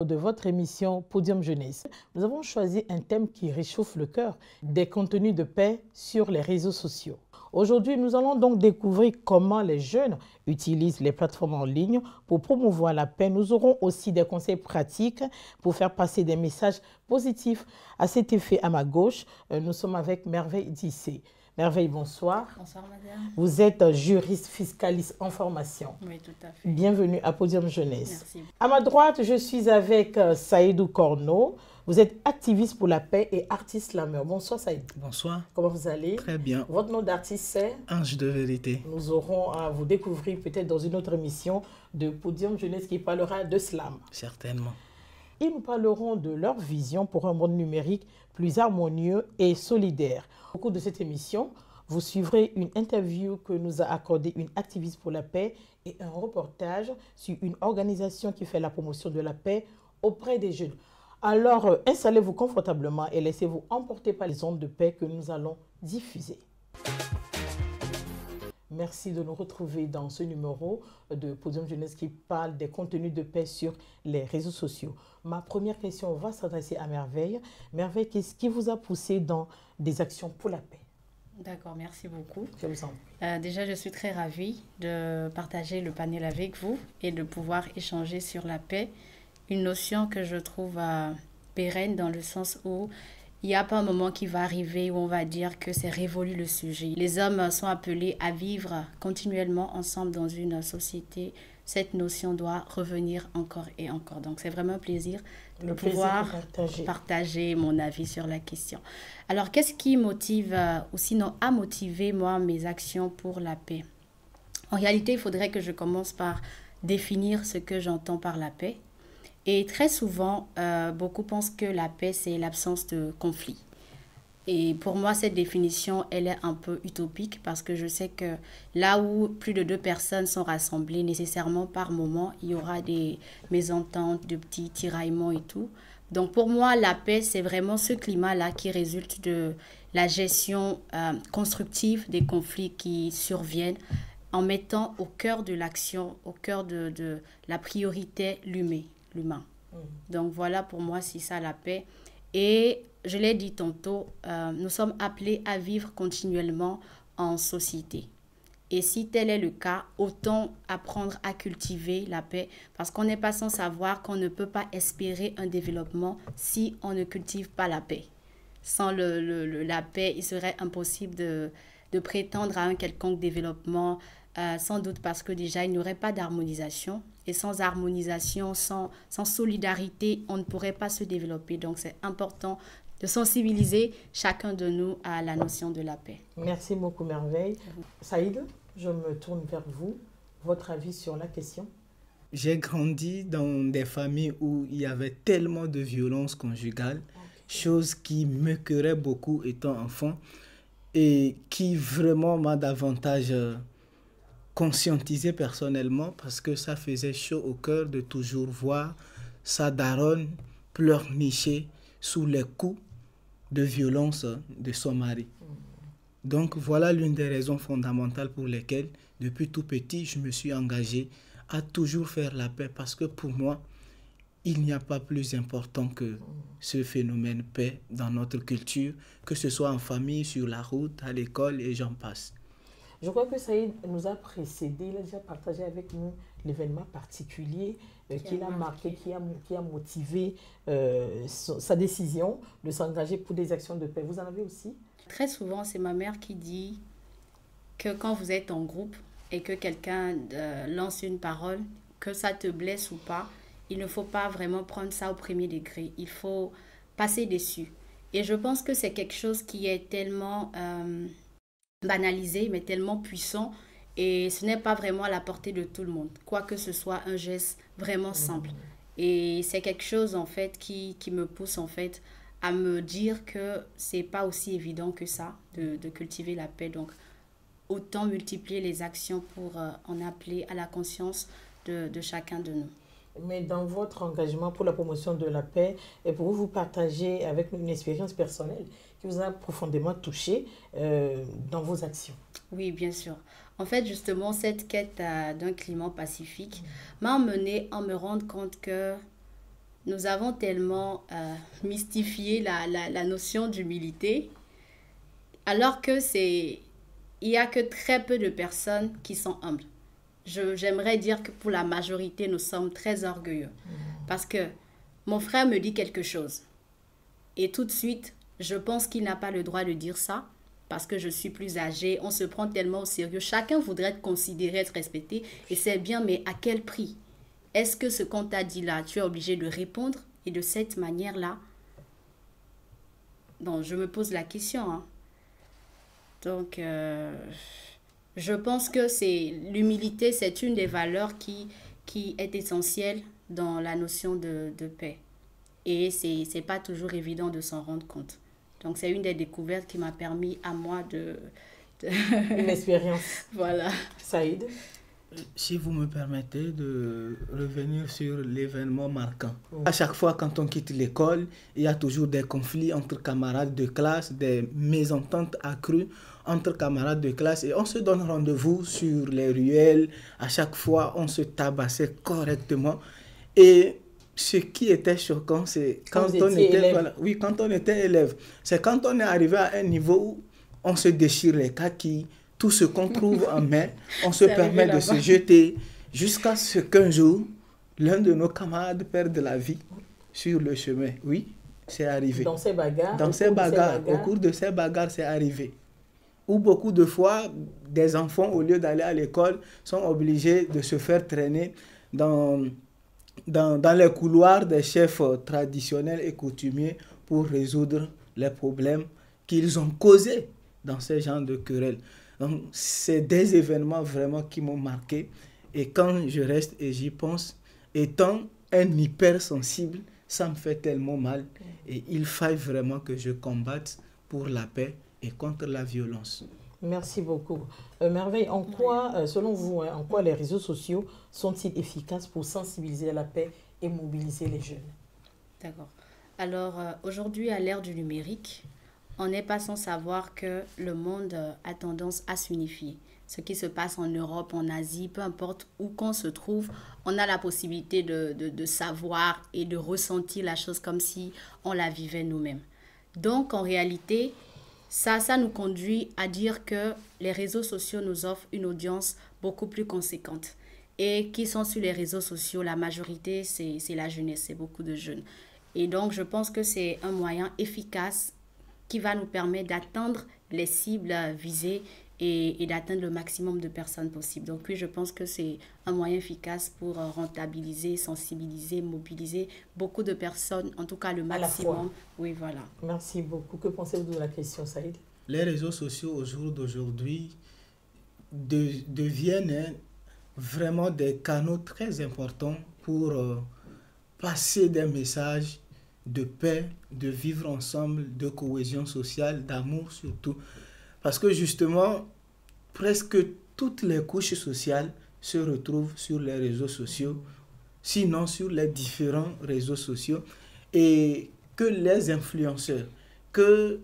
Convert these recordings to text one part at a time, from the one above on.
de votre émission Podium Jeunesse. Nous avons choisi un thème qui réchauffe le cœur, des contenus de paix sur les réseaux sociaux. Aujourd'hui, nous allons donc découvrir comment les jeunes utilisent les plateformes en ligne pour promouvoir la paix. Nous aurons aussi des conseils pratiques pour faire passer des messages positifs. À cet effet, à ma gauche, nous sommes avec Merveille Dissé. Merveille, bonsoir. Bonsoir, madame. Vous êtes juriste fiscaliste en formation. Oui, tout à fait. Bienvenue à Podium Jeunesse. Merci. À ma droite, je suis avec Saïdou Corneau. Vous êtes activiste pour la paix et artiste slameur. Bonsoir Saïdou. Bonsoir. Comment vous allez? Très bien. Votre nom d'artiste c'est? Ange de vérité. Nous aurons à vous découvrir peut-être dans une autre émission de Podium Jeunesse qui parlera de slam. Certainement. Ils nous parleront de leur vision pour un monde numérique plus harmonieux et solidaire. Au cours de cette émission, vous suivrez une interview que nous a accordée une activiste pour la paix et un reportage sur une organisation qui fait la promotion de la paix auprès des jeunes. Alors, installez-vous confortablement et laissez-vous emporter par les ondes de paix que nous allons diffuser. Merci de nous retrouver dans ce numéro de Podium Jeunesse qui parle des contenus de paix sur les réseaux sociaux. Ma première question va s'adresser à Merveille. Merveille, qu'est-ce qui vous a poussé dans des actions pour la paix? D'accord, merci beaucoup. Je vous en prie. Déjà, je suis très ravie de partager le panel avec vous et de pouvoir échanger sur la paix. Une notion que je trouve pérenne dans le sens où il n'y a pas un moment qui va arriver où on va dire que c'est révolu le sujet. Les hommes sont appelés à vivre continuellement ensemble dans une société. Cette notion doit revenir encore et encore. Donc, c'est vraiment un plaisir de pouvoir partager mon avis sur la question. Alors, qu'est-ce qui motive, ou sinon a motivé, moi, mes actions pour la paix? En réalité, il faudrait que je commence par définir ce que j'entends par la paix. Et très souvent, beaucoup pensent que la paix, c'est l'absence de conflit. Et pour moi, cette définition, elle est un peu utopique parce que je sais que là où plus de 2 personnes sont rassemblées, nécessairement par moment, il y aura des mésententes, de petits tiraillements et tout. Donc pour moi, la paix, c'est vraiment ce climat-là qui résulte de la gestion constructive des conflits qui surviennent en mettant au cœur de l'action, au cœur de la priorité l'humain. Donc voilà, pour moi, c'est ça la paix. Et je l'ai dit tantôt, nous sommes appelés à vivre continuellement en société. Et si tel est le cas, autant apprendre à cultiver la paix parce qu'on n'est pas sans savoir qu'on ne peut pas espérer un développement si on ne cultive pas la paix. Sans la paix, il serait impossible de prétendre à un quelconque développement, sans doute parce que déjà, il n'y aurait pas d'harmonisation. Et sans harmonisation, sans solidarité, on ne pourrait pas se développer. Donc, c'est important de sensibiliser chacun de nous à la notion de la paix. Merci beaucoup, Merveille. Saïd, je me tourne vers vous. Votre avis sur la question? J'ai grandi dans des familles où il y avait tellement de violence conjugale, chose qui m'écœurait beaucoup étant enfant et qui vraiment m'a davantage conscientisé personnellement parce que ça faisait chaud au cœur de toujours voir sa daronne pleurnicher sous les coups de violence de son mari. Donc voilà l'une des raisons fondamentales pour lesquelles depuis tout petit je me suis engagé à toujours faire la paix parce que pour moi il n'y a pas plus important que ce phénomène paix dans notre culture, que ce soit en famille, sur la route, à l'école et j'en passe. Je crois que Saïd nous a précédé, il a déjà partagé avec nous l'événement particulier qui l'a marqué, qui a motivé sa décision de s'engager pour des actions de paix. Vous en avez aussi? Très souvent, c'est ma mère qui dit que quand vous êtes en groupe et que quelqu'un lance une parole, que ça te blesse ou pas, il ne faut pas vraiment prendre ça au premier degré. Il faut passer dessus. Et je pense que c'est quelque chose qui est tellement banalisé, mais tellement puissant. Et ce n'est pas vraiment à la portée de tout le monde. Quoique ce soit un geste vraiment simple. Et c'est quelque chose, en fait, qui me pousse, en fait, à me dire que c'est pas aussi évident que ça, de cultiver la paix. Donc, autant multiplier les actions pour en appeler à la conscience de chacun de nous. Mais dans votre engagement pour la promotion de la paix, et pour vous partager avec nous une expérience personnelle qui vous a profondément touché dans vos actions. Oui, bien sûr. En fait, justement, cette quête d'un climat pacifique m'a emmenée à me rendre compte que nous avons tellement mystifié la notion d'humilité, alors que il n'y a que très peu de personnes qui sont humbles. J'aimerais dire que pour la majorité, nous sommes très orgueilleux. Parce que mon frère me dit quelque chose. Et tout de suite, je pense qu'il n'a pas le droit de dire ça parce que je suis plus âgée. On se prend tellement au sérieux. Chacun voudrait être considéré, être respecté. Et c'est bien, mais à quel prix? Est-ce que ce qu'on t'a dit là, tu es obligé de répondre? Et de cette manière-là, donc je me pose la question. Hein. Donc, je pense que l'humilité, c'est une des valeurs qui est essentielle dans la notion de paix. Et c'est pas toujours évident de s'en rendre compte. Donc, c'est une des découvertes qui m'a permis à moi Une expérience. Voilà. Saïd? Si vous me permettez de revenir sur l'événement marquant. À chaque fois quand on quitte l'école, il y a toujours des conflits entre camarades de classe, des mésententes accrues entre camarades de classe et on se donne rendez-vous sur les ruelles. À chaque fois, on se tabassait correctement. Et ce qui était choquant, c'est quand on était élève. C'est quand on est arrivé à un niveau où on se déchire les kakis, tout ce qu'on trouve en main, on se permet de se jeter jusqu'à ce qu'un jour, l'un de nos camarades perde la vie sur le chemin. Oui, c'est arrivé. Dans ces bagarres? Au cours de ces bagarres, c'est arrivé. Où beaucoup de fois, des enfants, au lieu d'aller à l'école, sont obligés de se faire traîner dans les couloirs des chefs traditionnels et coutumiers pour résoudre les problèmes qu'ils ont causés dans ces genres de querelles. Donc, c'est des événements vraiment qui m'ont marqué. Et quand je reste et j'y pense, étant un hypersensible, ça me fait tellement mal. Et il faille vraiment que je combatte pour la paix et contre la violence. Merci beaucoup. Merveille, en quoi, selon vous, en quoi les réseaux sociaux sont-ils efficaces pour sensibiliser à la paix et mobiliser les jeunes? D'accord. Alors, aujourd'hui, à l'ère du numérique, on n'est pas sans savoir que le monde a tendance à s'unifier. Ce qui se passe en Europe, en Asie, peu importe où qu'on se trouve, on a la possibilité de savoir et de ressentir la chose comme si on la vivait nous-mêmes. Donc, en réalité, ça nous conduit à dire que les réseaux sociaux nous offrent une audience beaucoup plus conséquente. Et qui sont sur les réseaux sociaux, la majorité, c'est la jeunesse, c'est beaucoup de jeunes. Et donc, je pense que c'est un moyen efficace qui va nous permettre d'atteindre les cibles visées et d'atteindre le maximum de personnes possible. Donc oui, je pense que c'est un moyen efficace pour rentabiliser, sensibiliser, mobiliser beaucoup de personnes, en tout cas le maximum. Oui, voilà. Merci beaucoup. Que pensez-vous de la question, Saïd? Les réseaux sociaux au jour d'aujourd'hui deviennent vraiment des canaux très importants pour passer des messages de paix, de vivre ensemble, de cohésion sociale, d'amour surtout. Parce que justement, presque toutes les couches sociales se retrouvent sur les réseaux sociaux, sinon sur les différents réseaux sociaux. Et que les influenceurs, que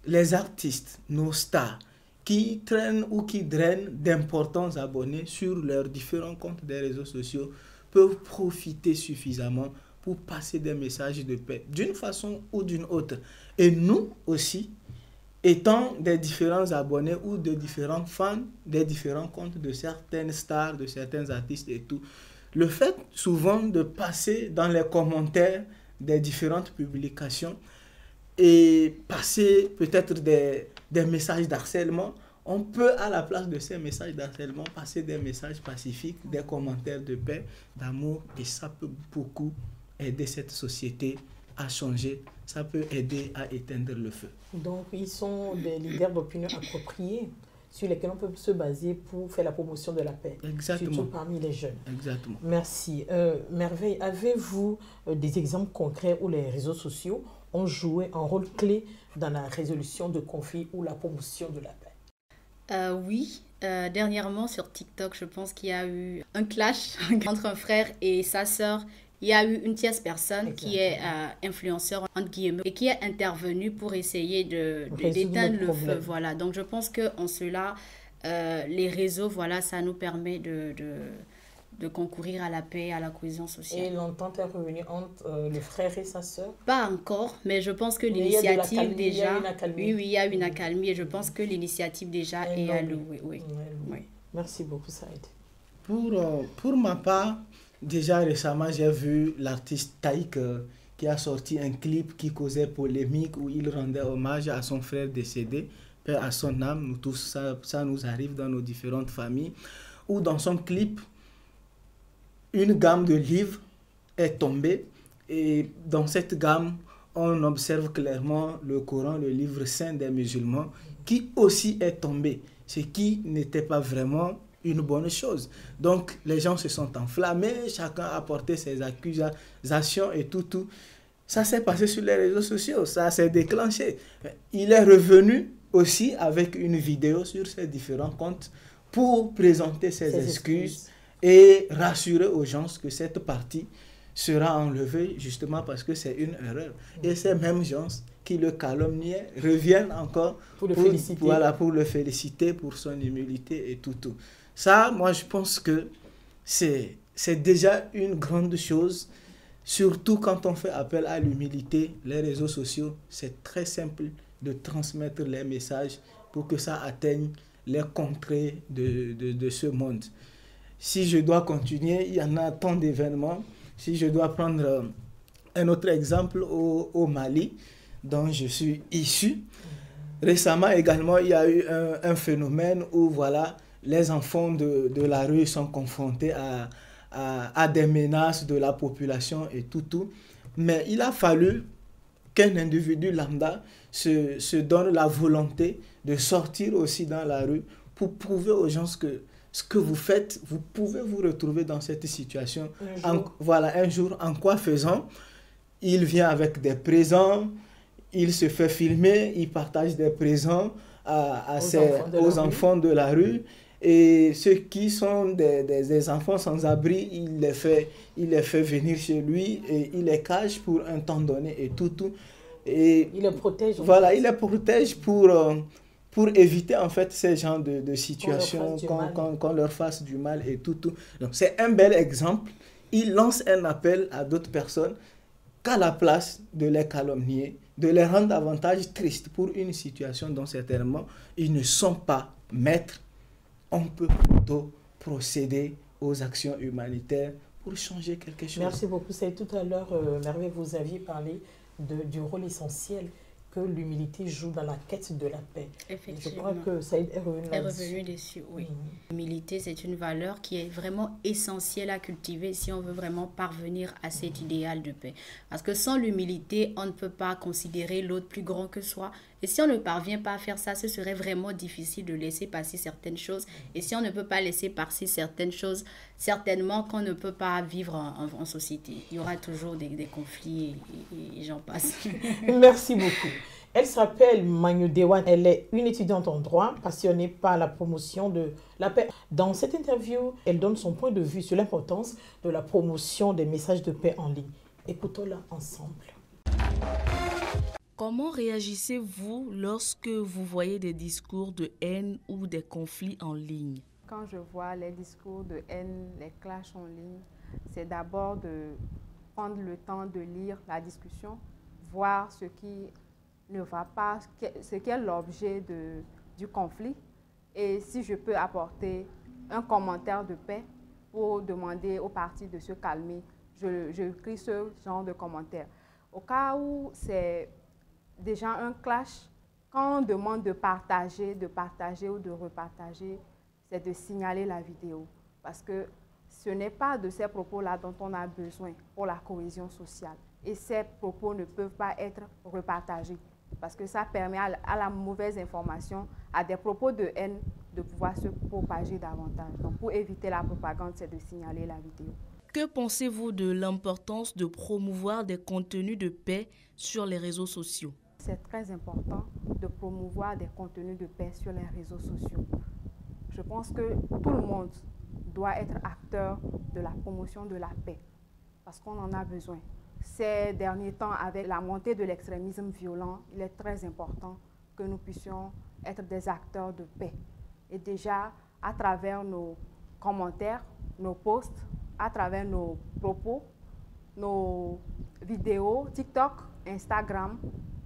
les artistes, nos stars, qui traînent ou qui drainent d'importants abonnés sur leurs différents comptes des réseaux sociaux, peuvent profiter suffisamment pour passer des messages de paix, d'une façon ou d'une autre. Et nous aussi, étant des différents abonnés ou de différents fans, des différents comptes de certaines stars, de certains artistes et tout, le fait souvent de passer dans les commentaires des différentes publications et passer peut-être des messages d'harcèlement, on peut à la place de ces messages d'harcèlement passer des messages pacifiques, des commentaires de paix, d'amour, et ça peut beaucoup aider cette société à changer, ça peut aider à éteindre le feu. Donc, ils sont des leaders d'opinion appropriés sur lesquels on peut se baser pour faire la promotion de la paix. Exactement. Surtout parmi les jeunes. Exactement. Merci. Merveille, avez-vous des exemples concrets où les réseaux sociaux ont joué un rôle clé dans la résolution de conflits ou la promotion de la paix? Oui. Dernièrement, sur TikTok, je pense qu'il y a eu un clash entre un frère et sa sœur. Il y a eu une tierce personne qui est influenceur, entre guillemets, et qui est intervenue pour essayer d'éteindre le feu. Voilà. Donc, je pense qu'en cela, les réseaux, voilà, ça nous permet de concourir à la paix, à la cohésion sociale. Et l'entente est revenue entre le frère et sa sœur? Pas encore, mais je pense que Mais il y a de l'initiative l'accalmie, il y a déjà... une accalmie. Oui, il y a une accalmie et je pense que l'initiative déjà est à louer. Oui. Oui. Merci beaucoup, Saïd. Pour ma part, déjà récemment, j'ai vu l'artiste Taïk qui a sorti un clip qui causait polémique où il rendait hommage à son frère décédé, paix à son âme. Nous tous, ça nous arrive dans nos différentes familles. Où dans son clip, une gamme de livres est tombée et dans cette gamme, on observe clairement le Coran, le livre saint des musulmans, qui aussi est tombé, ce qui n'était pas vraiment une bonne chose. Donc les gens se sont enflammés, chacun a porté ses accusations et tout. Ça s'est passé sur les réseaux sociaux, ça s'est déclenché. Il est revenu aussi avec une vidéo sur ses différents comptes pour présenter ses excuses et rassurer aux gens que cette partie sera enlevée justement parce que c'est une erreur. Et ces mêmes gens qui le calomniaient reviennent encore pour le féliciter pour son humilité et tout. Ça, moi, je pense que c'est déjà une grande chose, surtout quand on fait appel à l'humilité. Les réseaux sociaux, c'est très simple de transmettre les messages pour que ça atteigne les contrées de ce monde. Si je dois continuer, il y en a tant d'événements. Si je dois prendre un autre exemple au Mali, dont je suis issu, récemment également, il y a eu un phénomène où voilà, les enfants de la rue sont confrontés à des menaces de la population et tout. Mais il a fallu qu'un individu lambda se donne la volonté de sortir aussi dans la rue pour prouver aux gens que ce que vous faites, vous pouvez vous retrouver dans cette situation. Un jour, en quoi faisant, il vient avec des présents, il se fait filmer, il partage des présents aux enfants de la rue. Et ceux qui sont des enfants sans abri, il les fait venir chez lui et il les cache pour un temps donné et tout. Et il les protège. Voilà, il les protège pour éviter en fait ces genres de situations, qu'on leur fasse du mal et tout. Donc c'est un bel exemple. Il lance un appel à d'autres personnes qu'à la place de les calomnier, de les rendre davantage tristes pour une situation dont certainement ils ne sont pas maîtres. On peut plutôt procéder aux actions humanitaires pour changer quelque chose. Merci beaucoup. C'est tout à l'heure, Merveille, vous aviez parlé du rôle essentiel que l'humilité joue dans la quête de la paix. Effectivement. Je crois que Saïd est revenu dessus, oui. L'humilité, c'est une valeur qui est vraiment essentielle à cultiver si on veut vraiment parvenir à cet idéal de paix. Parce que sans l'humilité, on ne peut pas considérer l'autre plus grand que soi. Et si on ne parvient pas à faire ça, ce serait vraiment difficile de laisser passer certaines choses. Et si on ne peut pas laisser passer certaines choses, certainement qu'on ne peut pas vivre en société. Il y aura toujours des conflits et j'en passe. Merci beaucoup. Elle s'appelle Magnou Dewan. Elle est une étudiante en droit, passionnée par la promotion de la paix. Dans cette interview, elle donne son point de vue sur l'importance de la promotion des messages de paix en ligne. Écoutons-la ensemble. Comment réagissez-vous lorsque vous voyez des discours de haine ou des conflits en ligne? Quand je vois les discours de haine, les clashs en ligne, c'est d'abord de prendre le temps de lire la discussion, voir ce qui ne va pas, ce qui est l'objet du conflit, et si je peux apporter un commentaire de paix pour demander aux parties de se calmer, je écris ce genre de commentaire. Au cas où c'est déjà un clash, quand on demande de partager ou de repartager, c'est de signaler la vidéo. Parce que ce n'est pas de ces propos-là dont on a besoin pour la cohésion sociale. Et ces propos ne peuvent pas être repartagés. Parce que ça permet à la mauvaise information, à des propos de haine, de pouvoir se propager davantage. Donc pour éviter la propagande, c'est de signaler la vidéo. Que pensez-vous de l'importance de promouvoir des contenus de paix sur les réseaux sociaux? C'est très important de promouvoir des contenus de paix sur les réseaux sociaux. Je pense que tout le monde doit être acteur de la promotion de la paix parce qu'on en a besoin. Ces derniers temps, avec la montée de l'extrémisme violent, il est très important que nous puissions être des acteurs de paix. Et déjà, à travers nos commentaires, nos posts, à travers nos propos, nos vidéos, TikTok, Instagram,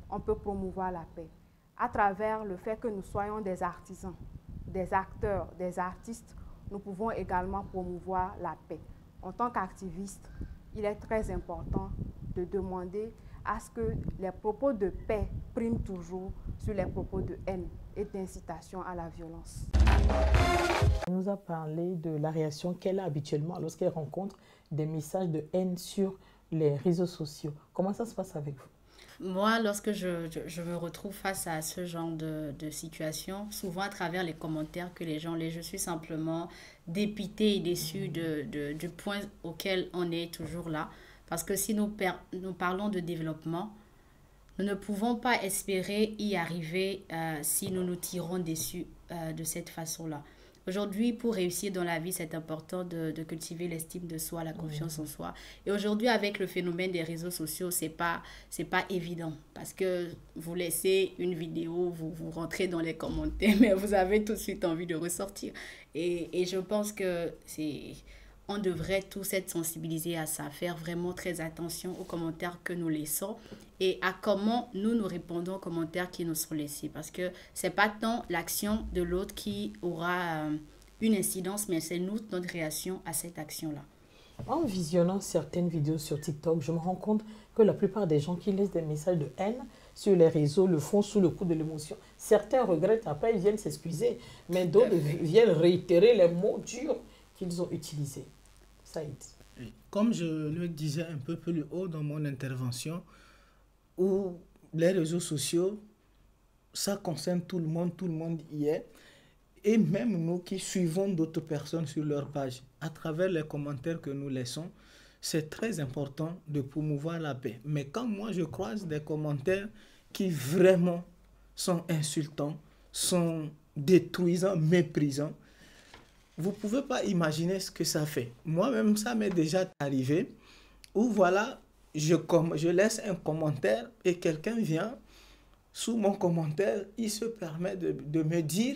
on peut promouvoir la paix. À travers le fait que nous soyons des artisans, des acteurs, des artistes, nous pouvons également promouvoir la paix. En tant qu'activiste, il est très important de demander à ce que les propos de paix priment toujours sur les propos de haine et d'incitation à la violence. Elle nous a parlé de la réaction qu'elle a habituellement lorsqu'elle rencontre des messages de haine sur les réseaux sociaux. Comment ça se passe avec vous? Moi, lorsque je me retrouve face à ce genre de situation, souvent à travers les commentaires que les gens lisent, je suis simplement dépitée et déçue du point auquel on est toujours là. Parce que si nous parlons de développement, nous ne pouvons pas espérer y arriver si nous nous tirons dessus de cette façon-là. Aujourd'hui, pour réussir dans la vie, c'est important de cultiver l'estime de soi, la confiance en soi. Et aujourd'hui, avec le phénomène des réseaux sociaux, c'est pas évident. Parce que vous laissez une vidéo, vous rentrez dans les commentaires, mais vous avez tout de suite envie de ressortir. Et je pense que on devrait tous être sensibilisés à ça, faire vraiment très attention aux commentaires que nous laissons et à comment nous répondons aux commentaires qui nous sont laissés. Parce que ce n'est pas tant l'action de l'autre qui aura une incidence, mais c'est notre réaction à cette action-là. En visionnant certaines vidéos sur TikTok, je me rends compte que la plupart des gens qui laissent des messages de haine sur les réseaux le font sous le coup de l'émotion. Certains regrettent, après ils viennent s'excuser, mais d'autres viennent réitérer les mots durs qu'ils ont utilisés. Saïd. Comme je le disais un peu plus haut dans mon intervention, où les réseaux sociaux, ça concerne tout le monde y est. Et même nous qui suivons d'autres personnes sur leur page, à travers les commentaires que nous laissons, c'est très important de promouvoir la paix. Mais quand moi je croise des commentaires qui vraiment sont insultants, sont détruisants, méprisants, vous ne pouvez pas imaginer ce que ça fait. Moi-même, ça m'est déjà arrivé où voilà, je laisse un commentaire et quelqu'un vient, sous mon commentaire, il se permet de me dire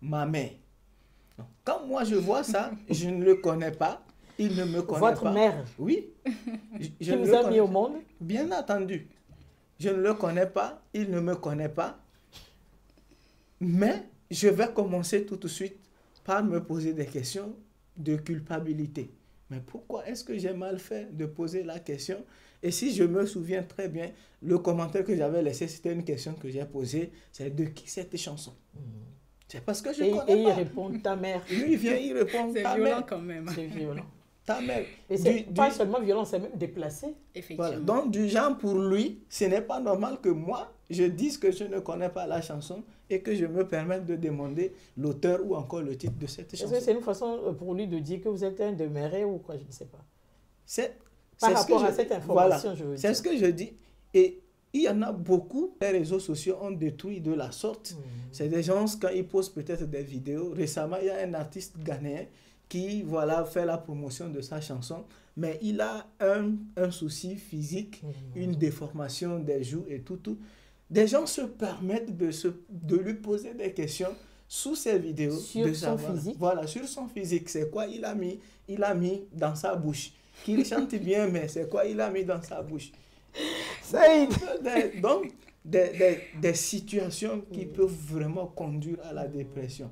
ma mère. Quand moi je vois ça, je ne le connais pas, il ne me connaît pas. Votre mère? Oui. Qui vous a mis au monde? Bien entendu. Je ne le connais pas, il ne me connaît pas. Mais je vais commencer tout de suite par me poser des questions de culpabilité. Mais pourquoi est-ce que j'ai mal fait de poser la question? Et si je me souviens très bien, le commentaire que j'avais laissé, c'était une question que j'ai posée, c'est de qui cette chanson? C'est parce que je connais pas. Et il répond ta mère. Lui, il vient, il répond ta mère. C'est violent quand même. C'est violent. Ta mère. Et c'est pas seulement violent, c'est même déplacé. Effectivement. Voilà. Donc, du genre, pour lui, ce n'est pas normal que moi, je dise que je ne connais pas la chanson et que je me permette de demander l'auteur ou encore le titre de cette chanson. Est-ce que c'est une façon pour lui de dire que vous êtes un demeuré ou quoi? Je ne sais pas. Par rapport à cette information, voilà, je veux dire. C'est ce que je dis. Et il y en a beaucoup, les réseaux sociaux ont détruit de la sorte. C'est des gens, quand ils postent peut-être des vidéos. Récemment, il y a un artiste ghanéen qui voilà, fait la promotion de sa chanson, mais il a un souci physique, une déformation des joues et tout. Des gens se permettent de lui poser des questions sous ses vidéos. Sur son physique? Voilà, sur son physique. C'est quoi il a mis dans sa bouche? Qu'il chante bien, mais c'est quoi il a mis dans sa bouche? Donc, des situations qui peuvent vraiment conduire à la dépression.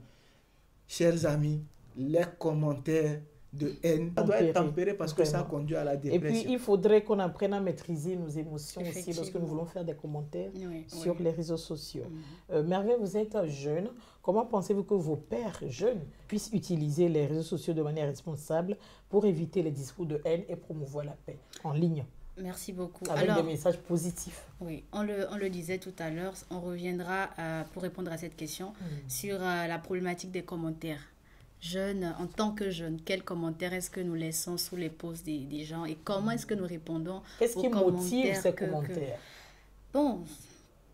Chers amis, les commentaires de haine, ça doit être tempéré parce que ça conduit à la dépression. Et puis, il faudrait qu'on apprenne à maîtriser nos émotions aussi lorsque nous voulons faire des commentaires sur les réseaux sociaux. Merveille, vous êtes jeune. Comment pensez-vous que vos pères jeunes puissent utiliser les réseaux sociaux de manière responsable pour éviter les discours de haine et promouvoir la paix en ligne? Merci beaucoup. Avec des messages positifs. Oui, on le disait tout à l'heure, on reviendra pour répondre à cette question sur la problématique des commentaires. Jeunes, en tant que jeunes, quels commentaires est-ce que nous laissons sous les posts des gens et comment est-ce que nous répondons Qu'est-ce qui motive ces commentaires? Bon,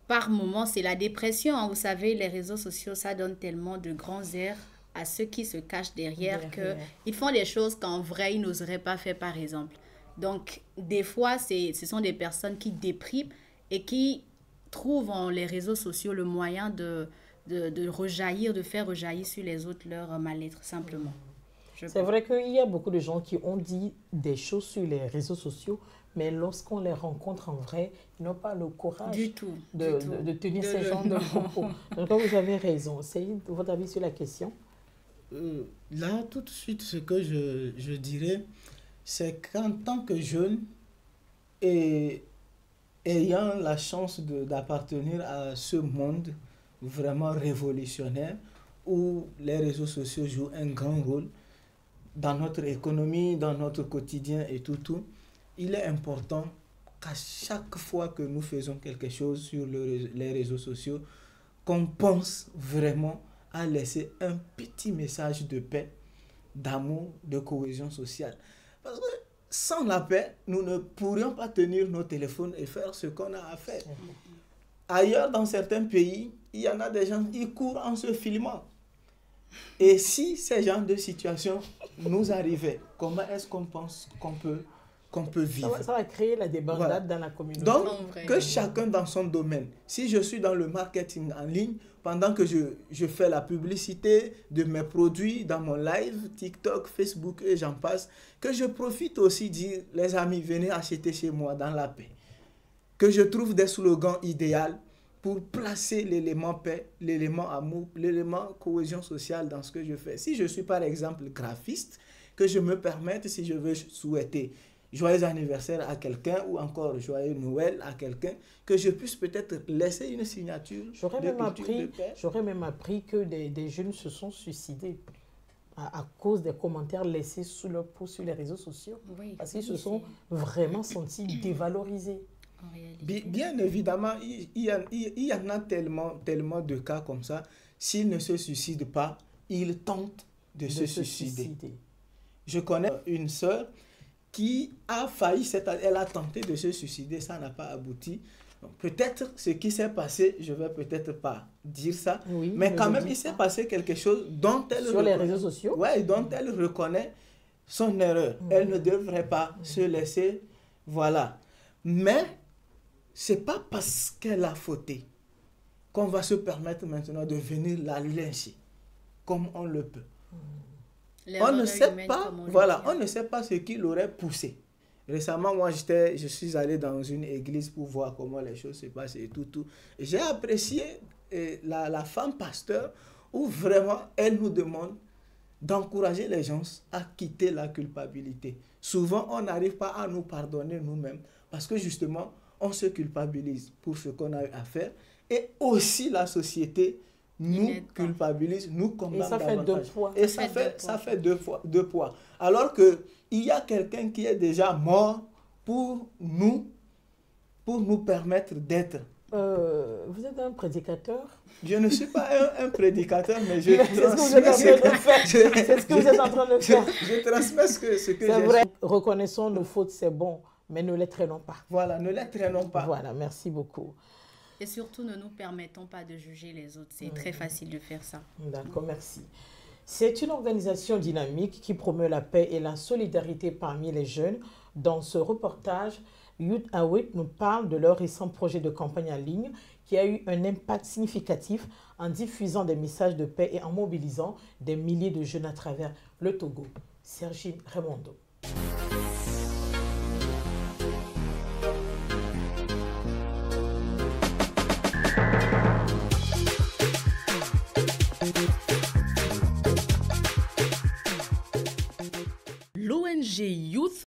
par moments, c'est la dépression. Hein. Vous savez, les réseaux sociaux, ça donne tellement de grands airs à ceux qui se cachent derrière qu'ils font des choses qu'en vrai, ils n'oseraient pas faire, par exemple. Donc, des fois, ce sont des personnes qui dépriment et qui trouvent en les réseaux sociaux le moyen de rejaillir, de faire rejaillir sur les autres leur mal-être, simplement. C'est vrai qu'il y a beaucoup de gens qui ont dit des choses sur les réseaux sociaux, mais lorsqu'on les rencontre en vrai, ils n'ont pas le courage de tenir ces genres de propos. Donc vous avez raison. C'est votre avis sur la question? Là, tout de suite, ce que je dirais, c'est qu'en tant que jeune et ayant la chance d'appartenir à ce monde vraiment révolutionnaire où les réseaux sociaux jouent un grand rôle dans notre économie, dans notre quotidien et tout, il est important qu'à chaque fois que nous faisons quelque chose sur les réseaux sociaux, qu'on pense vraiment à laisser un petit message de paix, d'amour, de cohésion sociale. Parce que sans la paix, nous ne pourrions pas tenir nos téléphones et faire ce qu'on a à faire. Ailleurs, dans certains pays, il y en a des gens qui courent en se filmant. Et si ces genres de situations nous arrivaient, comment est-ce qu'on pense qu'on peut vivre? Ça va créer la débandade dans la communauté. Donc, que chacun dans son domaine. Si je suis dans le marketing en ligne, pendant que je fais la publicité de mes produits dans mon live, TikTok, Facebook et j'en passe, que je profite aussi dire, les amis, venez acheter chez moi dans la paix. Que je trouve des slogans idéaux pour placer l'élément paix, l'élément amour, l'élément cohésion sociale dans ce que je fais. Si je suis par exemple graphiste, que je me permette, si je veux souhaiter joyeux anniversaire à quelqu'un ou encore joyeux Noël à quelqu'un, que je puisse peut-être laisser une signature de paix. J'aurais même appris que des jeunes se sont suicidés à cause des commentaires laissés sous leur post sur les réseaux sociaux. Oui, parce qu'ils se sont vraiment sentis dévalorisés. Bien évidemment, il y en a tellement de cas comme ça. S'ils ne se suicident pas, ils tentent de se suicider. Je connais une sœur qui a failli, elle a tenté de se suicider, ça n'a pas abouti. Peut-être ce qui s'est passé, je ne vais peut-être pas dire ça, oui, mais quand même il s'est passé quelque chose dont elle sur les réseaux sociaux. Ouais, dont elle reconnaît son erreur. Elle ne devrait pas se laisser, voilà. Mais c'est pas parce qu'elle a fauté qu'on va se permettre maintenant de venir la lyncher comme on le peut. On ne sait pas, voilà, on ne sait pas ce qui l'aurait poussé. Récemment, moi, je suis allé dans une église pour voir comment les choses se passent et tout. Et j'ai apprécié la femme pasteur où vraiment elle nous demande d'encourager les gens à quitter la culpabilité. Souvent, on n'arrive pas à nous pardonner nous-mêmes parce que justement, on se culpabilise pour ce qu'on a eu à faire et aussi la société nous culpabilise, nous condamne davantage. Et ça fait deux poids. Et ça fait deux poids. Alors qu'il y a quelqu'un qui est déjà mort pour nous permettre d'être. Vous êtes un prédicateur? Je ne suis pas un prédicateur, mais c'est ce que vous êtes en train de faire. Je transmets ce que j'ai. C'est vrai, reconnaissons nos fautes, c'est bon, mais ne les traînons pas. Voilà, ne les traînons pas. Voilà, merci beaucoup. Et surtout, ne nous permettons pas de juger les autres. C'est très facile de faire ça. D'accord, merci. C'est une organisation dynamique qui promeut la paix et la solidarité parmi les jeunes. Dans ce reportage, Youth Awake nous parle de leur récent projet de campagne en ligne qui a eu un impact significatif en diffusant des messages de paix et en mobilisant des milliers de jeunes à travers le Togo. Sergi Raimondo.